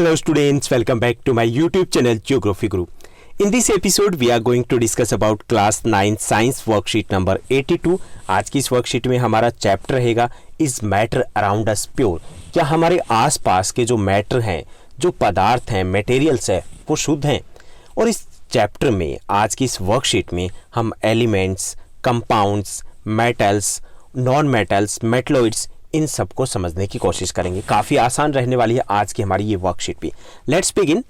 Hello students, welcome back to my YouTube channel Geography Guru. In this episode we are going to discuss about class 9 science worksheet number 82. आज की इस worksheet में हमारा chapter रहेगा is matter around us pure. क्या हमारे आसपास के जो मैटर हैं, जो पदार्थ हैं, मटेरियल्स है, वो शुद्ध हैं? और इस चैप्टर में आज की इस वर्कशीट में हम elements, compounds, metals, non metals, metalloids, इन सबको समझने की कोशिश करेंगे। काफ़ी आसान रहने वाली है आज की हमारी ये वर्कशीट भी। Let's begin.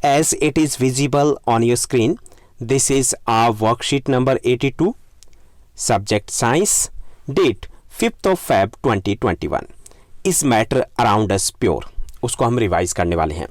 As it is visible on your screen, this is our worksheet number 82, subject science, date 5th of Feb 2021। Is matter around us pure, उसको हम रिवाइज करने वाले हैं।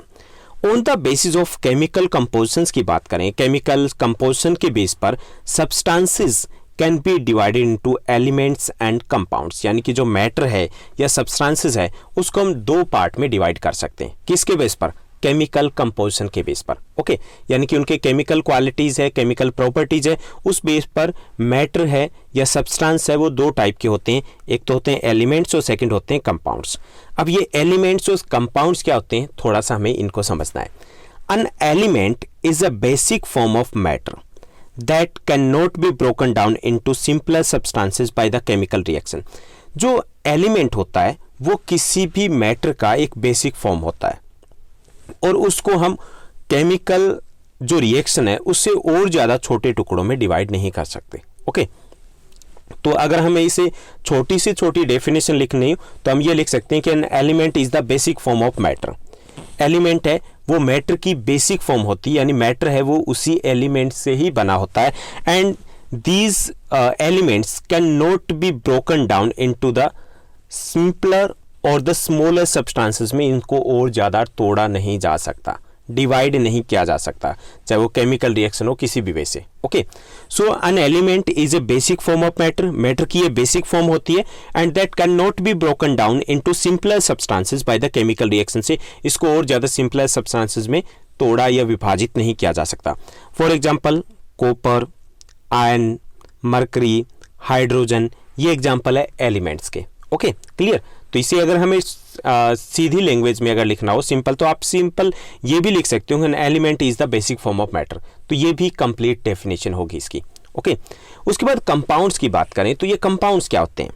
On the basis of chemical compositions की बात करें, chemical composition के base पर substances can be divided into elements and compounds, यानी कि जो मैटर है या सब्सटेंसेस है उसको हम दो पार्ट में डिवाइड कर सकते हैं। किसके बेस पर? केमिकल कंपोजिशन के बेस पर। ओके, यानी कि उनके केमिकल क्वालिटीज है, केमिकल प्रॉपर्टीज है, उस बेस पर मैटर है या सब्सटेंस है वो दो टाइप के होते हैं। एक तो होते हैं एलिमेंट्स और सेकंड होते हैं कंपाउंड्स। अब ये एलिमेंट्स और कंपाउंड्स क्या होते हैं, थोड़ा सा हमें इनको समझना है। An element is a basic form of matter that cannot be broken down into simpler substances by the chemical reaction। जो एलिमेंट होता है वो किसी भी मैटर का एक बेसिक फॉर्म होता है और उसको हम केमिकल जो रिएक्शन है उससे और ज़्यादा छोटे टुकड़ों में डिवाइड नहीं कर सकते। ओके, तो अगर हमें इसे छोटी से छोटी डेफिनेशन लिखनी हो तो हम ये लिख सकते हैं कि an element is the basic form of matter. Element है वो मैटर की बेसिक फॉर्म होती है, यानी मैटर है वो उसी एलिमेंट से ही बना होता है। And these elements can not be broken down into the simpler और द स्मॉलर सब्सटेंसेस में इनको और ज़्यादा तोड़ा नहीं जा सकता, डिवाइड नहीं किया जा सकता, चाहे वो केमिकल रिएक्शन हो किसी भी वे से। Okay, so an element is a basic form of matter, matter की ये बेसिक फॉर्म होती है and that can not be broken down into simpler substances by the chemical reaction से इसको और ज़्यादा सिंपलर सब्सटेंसेस में तोड़ा या विभाजित नहीं किया जा सकता। For example copper, iron, mercury, hydrogen, ये एग्जाम्पल है एलिमेंट्स के। Okay, clear? तो इसे अगर हमें सीधी लैंग्वेज में अगर लिखना हो सिंपल, तो आप सिंपल ये भी लिख सकते हो, an element is the basic form of matter. तो ये भी कंप्लीट डेफिनेशन होगी इसकी। ओके, उसके बाद कंपाउंड्स की बात करें तो ये कंपाउंड्स क्या होते हैं?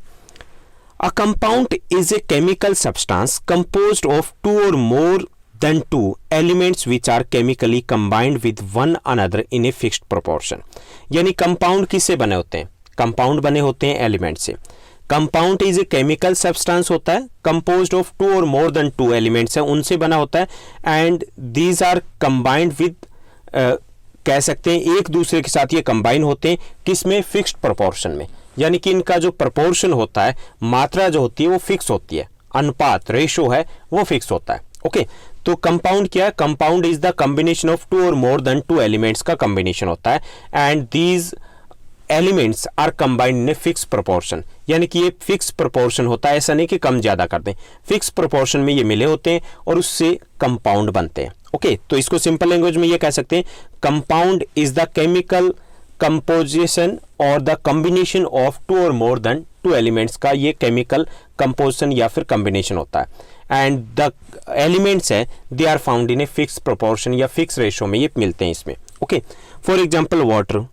A compound is a chemical substance composed of two और more than two elements which are chemically combined with one another in a fixed proportion. यानी कंपाउंड किससे बने होते हैं? कंपाउंड बने होते हैं एलिमेंट से। Compound is a chemical substance होता है कंपोज्ड ऑफ टू और मोर देन टू एलिमेंट्स है, उनसे बना होता है। And these are combined with, कह सकते हैं एक दूसरे के साथ ये कंबाइन होते हैं किसमें? फिक्स्ड प्रोपोर्शन में, यानी कि इनका जो प्रोपोर्शन होता है, मात्रा जो होती है वो फिक्स होती है, अनुपात रेशो है वो फिक्स होता है। ओके, तो कंपाउंड क्या है? Compound is the combination of two और मोर देन टू एलिमेंट्स का कॉम्बिनेशन होता है and these elements are combined in a fix proportion, यानी कि ये फिक्स प्रोपोर्शन होता है, ऐसा नहीं कि कम ज्यादा कर दें, फिक्स प्रोपोर्शन में ये मिले होते हैं और उससे कंपाउंड बनते हैं। ओके, तो इसको सिंपल लैंग्वेज में ये कह सकते हैं compound is the chemical composition और द कॉम्बिनेशन ऑफ टू और मोर देन टू एलिमेंट्स का ये केमिकल कंपोजिशन या फिर कॉम्बिनेशन होता है। एंड द एलिमेंट्स है they are found in a fix proportion या फिक्स रेशो में ये मिलते हैं इसमें। Okay, for example water.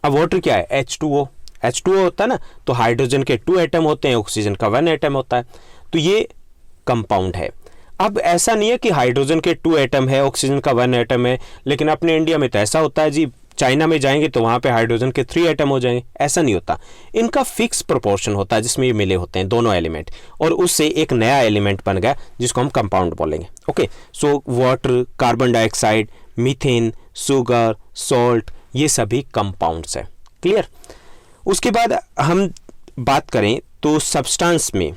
अब वाटर क्या है? H2O। H2O होता है ना, तो हाइड्रोजन के 2 एटम होते हैं, ऑक्सीजन का 1 एटम होता है, तो ये कंपाउंड है। अब ऐसा नहीं है कि हाइड्रोजन के 2 एटम है, ऑक्सीजन का 1 एटम है, लेकिन अपने इंडिया में तो ऐसा होता है जी, चाइना में जाएंगे तो वहाँ पे हाइड्रोजन के 3 एटम हो जाएंगे, ऐसा नहीं होता। इनका फिक्स प्रोपोर्शन होता है जिसमें ये मिले होते हैं दोनों एलिमेंट, और उससे एक नया एलिमेंट बन गया जिसको हम कंपाउंड बोलेंगे। Okay, so water, carbon dioxide, methane, sugar, salt, ये सभी कंपाउंड्स है। क्लियर? उसके बाद हम बात करें तो सब्सटेंस में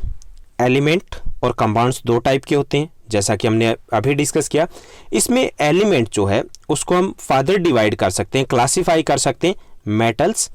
एलिमेंट और कंपाउंड्स दो टाइप के होते हैं, जैसा कि हमने अभी डिस्कस किया। इसमें एलिमेंट जो है उसको हम फर्दर डिवाइड कर सकते हैं, क्लासिफाई कर सकते हैं metals,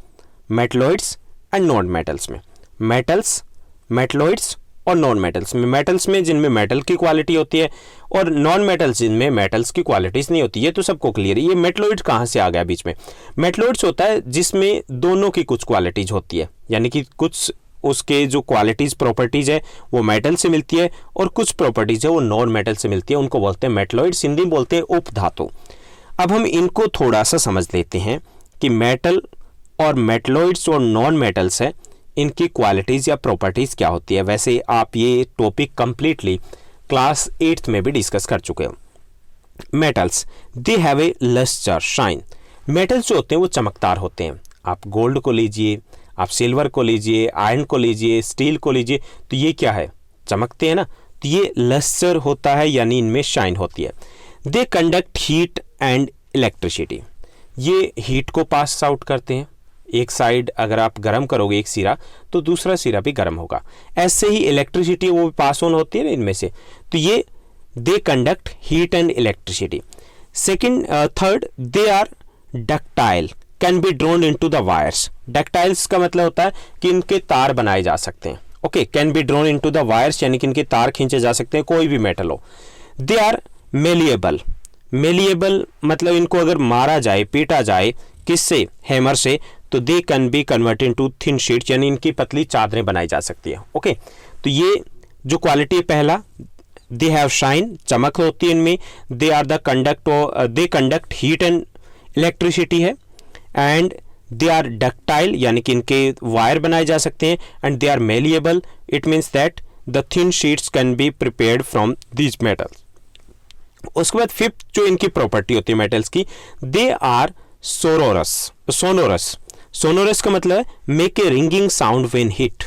metalloids and non metals में। मेटल्स, मेटलॉइड्स और नॉन मेटल्स में। मेटल्स में जिनमें मेटल की क्वालिटी होती है और नॉन मेटल्स जिनमें मेटल्स की क्वालिटीज नहीं होती, ये तो सबको क्लियर है। ये मेटलॉइड्स कहाँ से आ गया बीच में? मेटलॉइड्स होता है जिसमें दोनों की कुछ क्वालिटीज होती है, यानी कि कुछ उसके जो क्वालिटीज़ प्रॉपर्टीज़ है वो मेटल से मिलती है और कुछ प्रॉपर्टीज़ है वो नॉन मेटल से मिलती है, उनको बोलते हैं मेटलॉइड्स, हिंदी में बोलते हैं उपधातु। अब हम इनको थोड़ा सा समझ लेते हैं कि मेटल और मेटलॉइड्स और नॉन मेटल्स है, इनकी क्वालिटीज़ या प्रॉपर्टीज़ क्या होती है। वैसे आप ये टॉपिक कंप्लीटली क्लास 8th में भी डिस्कस कर चुके हो। Metals they have a lustre shine. Metals जो होते हैं वो चमकदार होते हैं। आप गोल्ड को लीजिए, आप सिल्वर को लीजिए, आयरन को लीजिए, स्टील को लीजिए, तो ये क्या है, चमकते हैं ना, तो ये लस्टर होता है, यानी इनमें शाइन होती है। दे कंडक्ट हीट एंड इलेक्ट्रिसिटी। ये हीट को पास आउट करते हैं, एक साइड अगर आप गर्म करोगे एक सिरा तो दूसरा सिरा भी गर्म होगा, ऐसे ही इलेक्ट्रिसिटी वो पास ऑन होती है ना इनमें से, तो ये they conduct heat and electricity. Second third, they are ductile, can be drawn into the wires. Ductiles का मतलब होता है कि इनके तार बनाए जा सकते हैं। Okay, can be drawn into the wires यानी कि इनके तार खींचे जा सकते हैं, कोई भी मेटल हो। दे आर मेलिएबल। मेलिएबल मतलब इनको अगर मारा जाए, पीटा जाए, किससे, हैमर से, तो they can be convert into thin sheets, यानी इनकी पतली चादरें बनाई जा सकती है। ओके, तो ये जो क्वालिटी है, पहला दे हैव शाइन, चमक होती है इनमें। They are the they conduct heat and electricity है। एंड दे आर डक्टाइल यानी कि इनके वायर बनाए जा सकते हैं। And they are malleable, it means that the thin sheets can be prepared from these metals. उसके बाद फिफ्थ जो इनकी प्रॉपर्टी होती है मेटल्स की, दे आर सोनोरस। सोनोरस का मतलब है make a ringing sound when hit.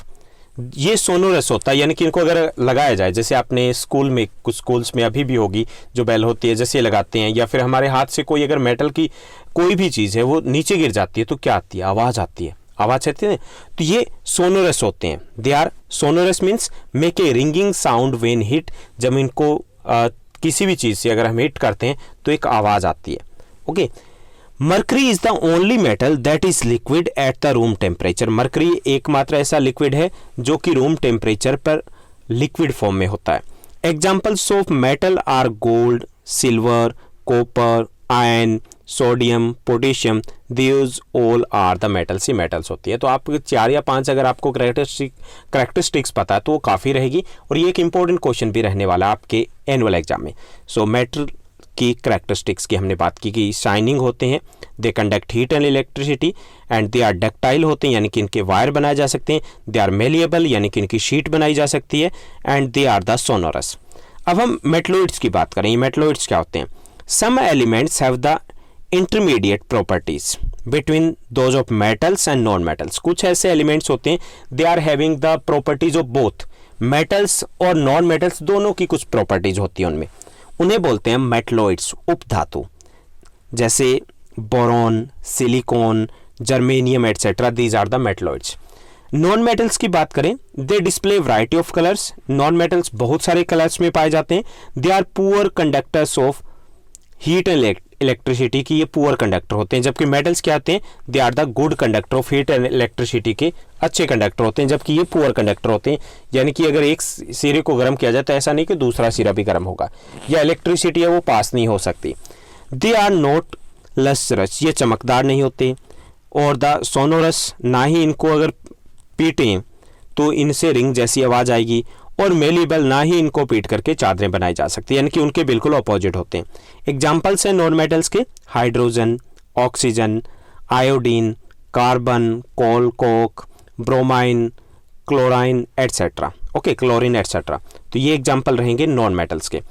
ये सोनोरस होता है, यानी कि इनको अगर लगाया जाए, जैसे आपने स्कूल में, कुछ स्कूल्स में अभी भी होगी जो बेल होती है, जैसे लगाते हैं, या फिर हमारे हाथ से कोई अगर मेटल की कोई भी चीज़ है वो नीचे गिर जाती है तो क्या आती है, आवाज़ आती है, आवाज़ आती है। तो ये सोनोरस होते हैं। They are sonorous means make a ringing sound when hit. जब इनको किसी भी चीज़ से अगर हम हिट करते हैं तो एक आवाज़ आती है। Okay, mercury is the only metal that is liquid at the room temperature. Mercury एकमात्र ऐसा लिक्विड है जो कि रूम टेम्परेचर पर लिक्विड फॉर्म में होता है। Examples of metal are gold, silver, copper, iron, sodium, potassium, these all are the metals. ही मेटल्स होती है। तो आप 4 या 5 अगर आपको करेक्टरिस्टिक्स पता है तो वो काफ़ी रहेगी, और ये एक इंपॉर्टेंट क्वेश्चन भी रहने वाला है आपके एनुअल एग्जाम में। सो मेटल की करेक्टरिस्टिक्स की हमने बात की कि शाइनिंग होते हैं, they conduct heat and electricity, and they are ductile होते हैं यानी कि इनके वायर बनाए जा सकते हैं, दे आर मेलिएबल यानी कि इनकी शीट बनाई जा सकती है, and they are the sonorous. अब हम मेटलॉइड्स की बात करें। मेटलॉइड्स क्या होते हैं? Some elements have the intermediate properties between those of metals and non metals. कुछ ऐसे एलिमेंट्स होते हैं, they are having the properties of both metals और नॉन मेटल्स, दोनों की कुछ प्रॉपर्टीज होती है उनमें, उन्हें बोलते हैं मेटलॉइड्स, उपधातु। जैसे boron, silicon, germanium etcetera, these are the metalloids. Non metals की बात करें, they display variety of colours. Non metals बहुत सारे कलर्स में पाए जाते हैं। They are poor conductors of heat and electricity की, ये पुअर कंडक्टर होते हैं। जबकि मेटल्स क्या आते हैं, they are the good conductor of heat and electricity के, अच्छे कंडक्टर होते हैं, जबकि ये पुअर कंडक्टर होते हैं। यानी कि अगर एक सिरे को गर्म किया जाए तो ऐसा नहीं कि दूसरा सिरा भी गर्म होगा, या इलेक्ट्रिसिटी है वो पास नहीं हो सकती। दे आर नॉट लस्ट्रस, ये चमकदार नहीं होते। और द सोनोरस, ना ही इनको अगर पीटें तो इनसे रिंग जैसी आवाज़ आएगी। और मेलिएबल, ना ही इनको पीट करके चादरें बनाई जा सकती है, यानी कि उनके बिल्कुल अपोजिट होते हैं। एग्जाम्पल्स हैं नॉन मेटल्स के, hydrogen, oxygen, iodine, carbon, coal, coke, bromine, chlorine etcetera. Okay, chlorine etcetera. तो ये एग्जाम्पल रहेंगे नॉन मेटल्स के।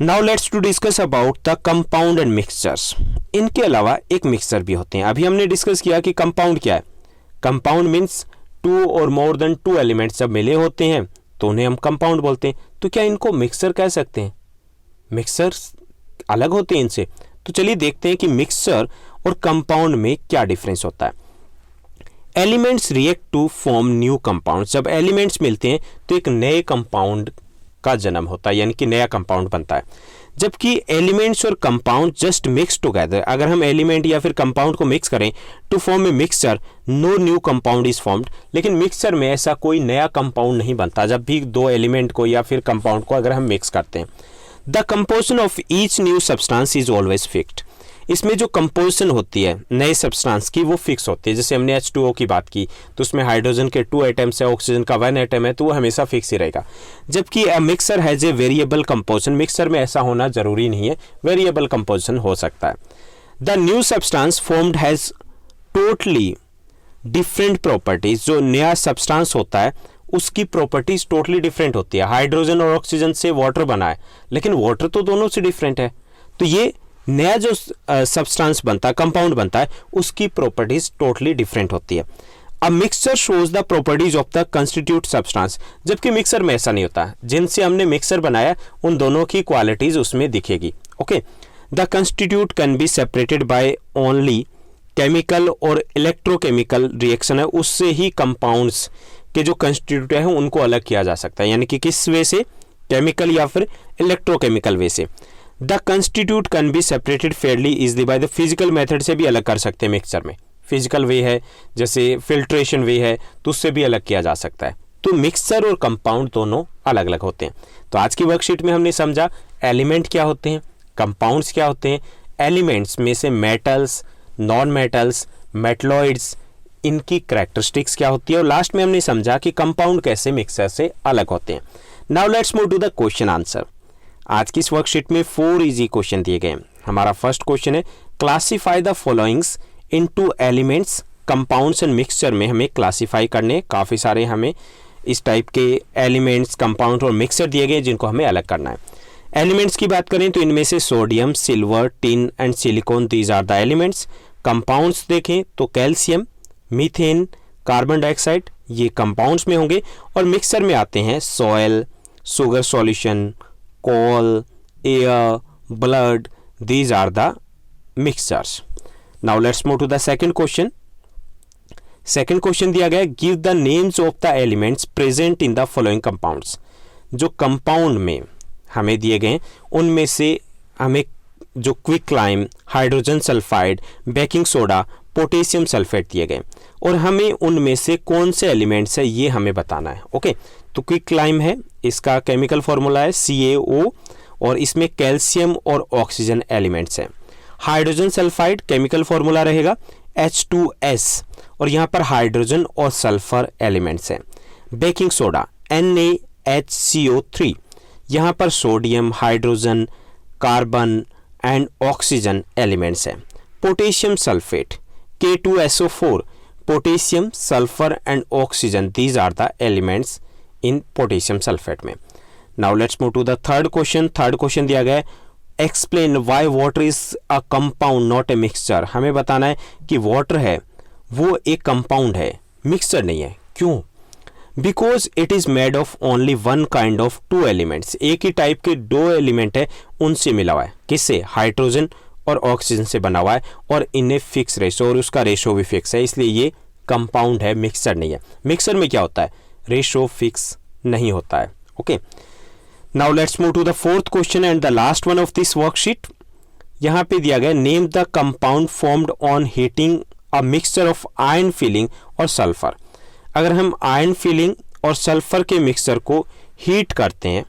Now let's to discuss about the compound and mixtures. इनके अलावा एक मिक्सचर भी होते हैं। अभी हमने डिस्कस किया कि कंपाउंड क्या है। कंपाउंड मीन्स 2 और मोर देन 2 एलिमेंट्स जब मिले होते हैं तो उन्हें हम कंपाउंड बोलते हैं। तो क्या इनको मिक्सचर कह सकते हैं? मिक्सचर अलग होते हैं इनसे। तो चलिए देखते हैं कि मिक्सचर और कंपाउंड में क्या डिफरेंस होता है। Elements react to form new compound. जब एलिमेंट्स मिलते हैं तो एक नए कंपाउंड का जन्म होता है, यानी कि नया कंपाउंड बनता है। जबकि एलिमेंट्स और कंपाउंड जस्ट मिक्स टुगेदर, अगर हम एलिमेंट या फिर कंपाउंड को मिक्स करें to form a mixture, no new compound is formed. लेकिन मिक्सचर में ऐसा कोई नया कंपाउंड नहीं बनता जब भी 2 एलिमेंट को या फिर कंपाउंड को अगर हम मिक्स करते हैं। The composition of each new substance is always fixed. इसमें जो कंपोजिशन होती है नए सब्सटेंस की वो फिक्स होती है। जैसे हमने H2O की बात की तो उसमें हाइड्रोजन के 2 एटम्स है, ऑक्सीजन का 1 एटम है, तो वो हमेशा फिक्स ही रहेगा। जबकि mixer has a variable composition, mixer में ऐसा होना जरूरी नहीं है, वेरिएबल कंपोजिशन हो सकता है। The new substance formed has totally different properties, जो नया सब्सटेंस होता है उसकी प्रॉपर्टीज टोटली डिफरेंट होती है। हाइड्रोजन और ऑक्सीजन से वाटर बना है, लेकिन वाटर तो दोनों से डिफरेंट है, तो ये नया जो सब्सटेंस बनता है, कंपाउंड बनता है, उसकी प्रॉपर्टीज टोटली डिफरेंट होती है। A mixture shows the properties of the constitute substance, जबकि मिक्सर में ऐसा नहीं होता। जिनसे हमने मिक्सर बनाया उन दोनों की क्वालिटीज उसमें दिखेगी। Okay, the constitute can be separated by only chemical और इलेक्ट्रोकेमिकल रिएक्शन है, उससे ही कंपाउंड्स के जो कंस्टिट्यूट है उनको अलग किया जा सकता है। यानी कि किस वे से, केमिकल या फिर इलेक्ट्रोकेमिकल वे से। The constitute can be separated Fairlie easily by the physical method से भी अलग कर सकते हैं मिक्सचर में। फिजिकल वे है, जैसे फिल्ट्रेशन वे है, तो उससे भी अलग किया जा सकता है। तो मिक्सचर और कंपाउंड दोनों अलग अलग होते हैं। तो आज की वर्कशीट में हमने समझा एलिमेंट क्या होते हैं, कंपाउंड्स क्या होते हैं, एलिमेंट्स में से मेटल्स, नॉन मेटल्स, मेटलॉइड्स, इनकी कैरेक्टरिस्टिक्स क्या होती है, और लास्ट में हमने समझा कि कंपाउंड कैसे मिक्सर से अलग होते हैं। Now let's move to the question answer. आज की इस वर्कशीट में 4 इजी क्वेश्चन दिए गए हैं। हमारा फर्स्ट क्वेश्चन है classify the followings into elements, compounds and mixture में हमें क्लासिफाई करने, काफ़ी सारे हमें इस टाइप के एलिमेंट्स, कंपाउंड और मिक्सचर दिए गए जिनको हमें अलग करना है। एलिमेंट्स की बात करें तो इनमें से sodium, silver, tin and silicon, these are the elements. Compounds देखें तो कैल्शियम, मीथेन, कार्बन डाइऑक्साइड, ये कंपाउंड्स में होंगे। और मिक्सचर में आते हैं soil, sugar solution, coal, air, blood, these are the mixtures. Now let's move to the second question. Second question दिया गया give the names of the elements present in the following compounds. जो compound में हमें दिए गए उनमें से हमें जो quick lime, hydrogen sulphide, baking soda, potassium sulphate दिए गए, और हमें उनमें से कौन से एलिमेंट्स है ये हमें बताना है। ओके, तो क्विक लाइम है, इसका केमिकल फॉर्मूला है CaO, और इसमें कैल्शियम और ऑक्सीजन एलिमेंट्स हैं। हाइड्रोजन सल्फाइड केमिकल फॉर्मूला रहेगा H2S, और यहाँ पर हाइड्रोजन और सल्फर एलिमेंट्स हैं। बेकिंग सोडा NaHCO3, यहाँ पर sodium, hydrogen, carbon and oxygen elements हैं। Potassium sulphate K2SO4, potassium, sulphur and oxygen, these are the elements in potassium sulphate में। Now let's move to the third question. Third question दिया गया है explain why water is a compound not a mixture. हमें बताना है कि water है वो एक कंपाउंड है, मिक्सचर नहीं है। क्यों? Because it is made of only one kind of 2 elements, एक ही टाइप के 2 एलिमेंट है, उनसे मिला हुआ है। किससे? हाइड्रोजन और ऑक्सीजन से बना हुआ है, और इन्हें फिक्स रेशो, और उसका रेशो भी फिक्स है, इसलिए ये कंपाउंड है, मिक्सचर नहीं है। मिक्सचर में क्या होता है? रेशो फिक्स नहीं होता है। Okay, now let's move to the fourth question and the last one of this worksheet. यहाँ पे दिया गया name the compound formed on heating a mixture of iron filing और सल्फर। अगर हम आयरन फिलिंग और सल्फर के मिक्सचर को हीट करते हैं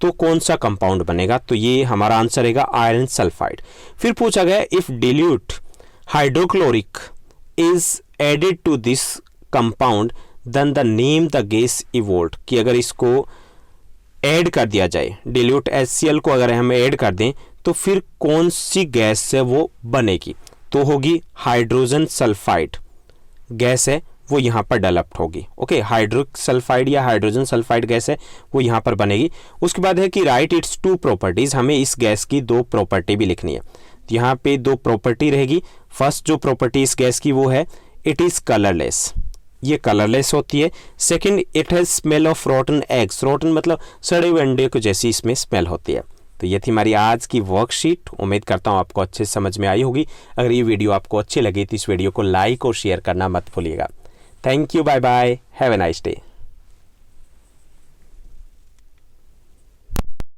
तो कौन सा कंपाउंड बनेगा? तो ये हमारा आंसर रहेगा आयरन सल्फाइड। फिर पूछा गया if dilute hydrochloric is added to this compound then the name the gas evolve, कि अगर इसको ऐड कर दिया जाए, डिल्यूट HCl को अगर हम ऐड कर दें तो फिर कौन सी गैस से वो बनेगी? तो होगी हाइड्रोजन सल्फाइड गैस है, वो यहाँ पर डेवलप्ड होगी। ओके, हाइड्रोक्स सल्फाइड या हाइड्रोजन सल्फाइड गैस है, वो यहाँ पर बनेगी। उसके बाद है कि राइट इट्स 2 प्रॉपर्टीज, हमें इस गैस की 2 प्रॉपर्टी भी लिखनी है। तो यहाँ पे 2 प्रॉपर्टी रहेगी। फर्स्ट जो प्रॉपर्टी इस गैस की वो है इट इज कलरलेस, ये कलरलेस होती है। Second, it has smell of rotten eggs, rotten मतलब सड़े हुए अंडे को जैसी इसमें स्मेल होती है। तो ये थी हमारी आज की वर्कशीट। उम्मीद करता हूँ आपको अच्छे समझ में आई होगी। अगर ये वीडियो आपको अच्छी लगी तो इस वीडियो को लाइक और शेयर करना मत भूलिएगा। Thank you, bye bye, have a nice day.